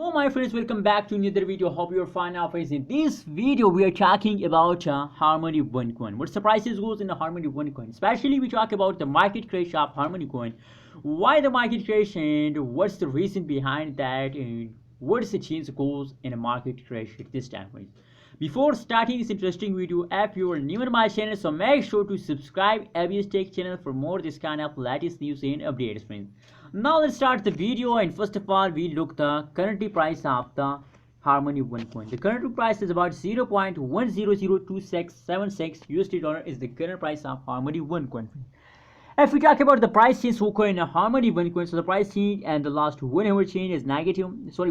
Hello my friends, welcome back to another video. Hope you're fine now friends. In this video we are talking about Harmony One coin. What surprises goes in the Harmony One coin? Especially we talk about the market crash of Harmony coin. Why the market crash and what's the reason behind that, and what's the change goes in a market crash at this time friends. Before starting this interesting video, if you are new to my channel, so make sure to subscribe ABS Tech channel for more this kind of latest news and updates friends. Now let's start the video, and first of all we look the currently price of the Harmony One coin. The current price is about 0.1002676 USD dollar is the current price of Harmony One coin. If we talk about the price change for coin Harmony One coin, so the price change and the last 1 hour change is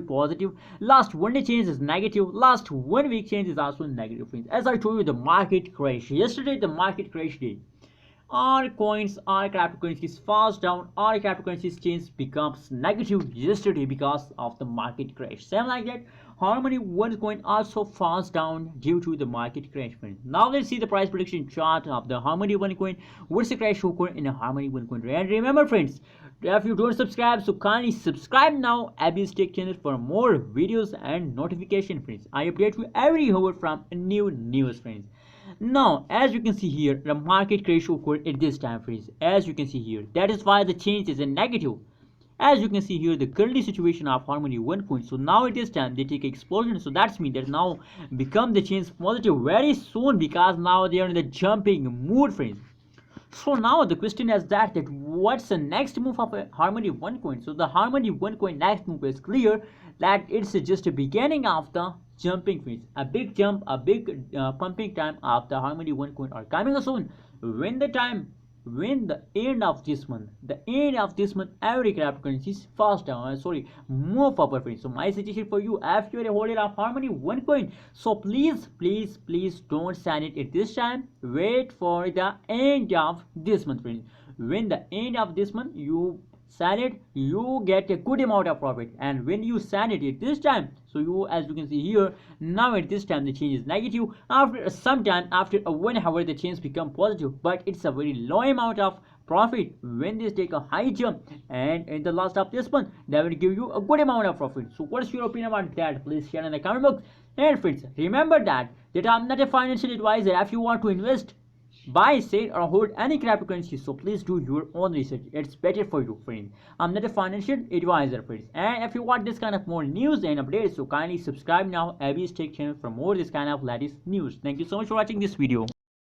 positive. Last 1 day change is negative. Last 1 week change is also negative friends. As I told you, the market crash yesterday, the market crash day. All coins, all cryptocurrencies falls down, all cryptocurrencies change becomes negative yesterday because of the market crash. Same like that, Harmony One coin also falls down due to the market crash. Now let's see the price prediction chart of the Harmony One coin. What's the crash occur in a Harmony One coin? And remember friends, if you don't subscribe, so kindly subscribe now ABS Tech channel for more videos and notification friends. I update you every hour from new news friends. Now as you can see here, the market crash occurred at this time friends. As you can see here, that is why the change is a negative. As you can see here, the current situation of Harmony One coin, so now at this time they take explosion, so that's mean that now become the change positive very soon, because now they are in the jumping mood friends. So now the question is that what's the next move of a Harmony One coin? So the Harmony One coin next move is clear that it's just a beginning of the jumping phase. A big jump, a big pumping time of the Harmony One coin are coming soon. When the end of this month, every cryptocurrency falls down, move upward friends. So my suggestion for you, if you are a holder of Harmony One coin, so please don't sign it at this time. Wait for the end of this month friends. When the end of this month you sign it, you get a good amount of profit. And when you sign it at this time, so you, as you can see here, now at this time the change is negative. After some time, after 1 hour, the change become positive, but it's a very low amount of profit. When they take a high jump, and in the last of this month they will give you a good amount of profit. So what's your opinion about that? Please share in the comment box. And friends, remember that I'm not a financial advisor. If you want to invest, buy, sell or hold any cryptocurrency, so please do your own research. It's better for you friends. I'm not a financial advisor friends. And if you want this kind of more news and updates, so kindly subscribe now ABS Tech channel for more this kind of latest news. Thank you so much for watching this video.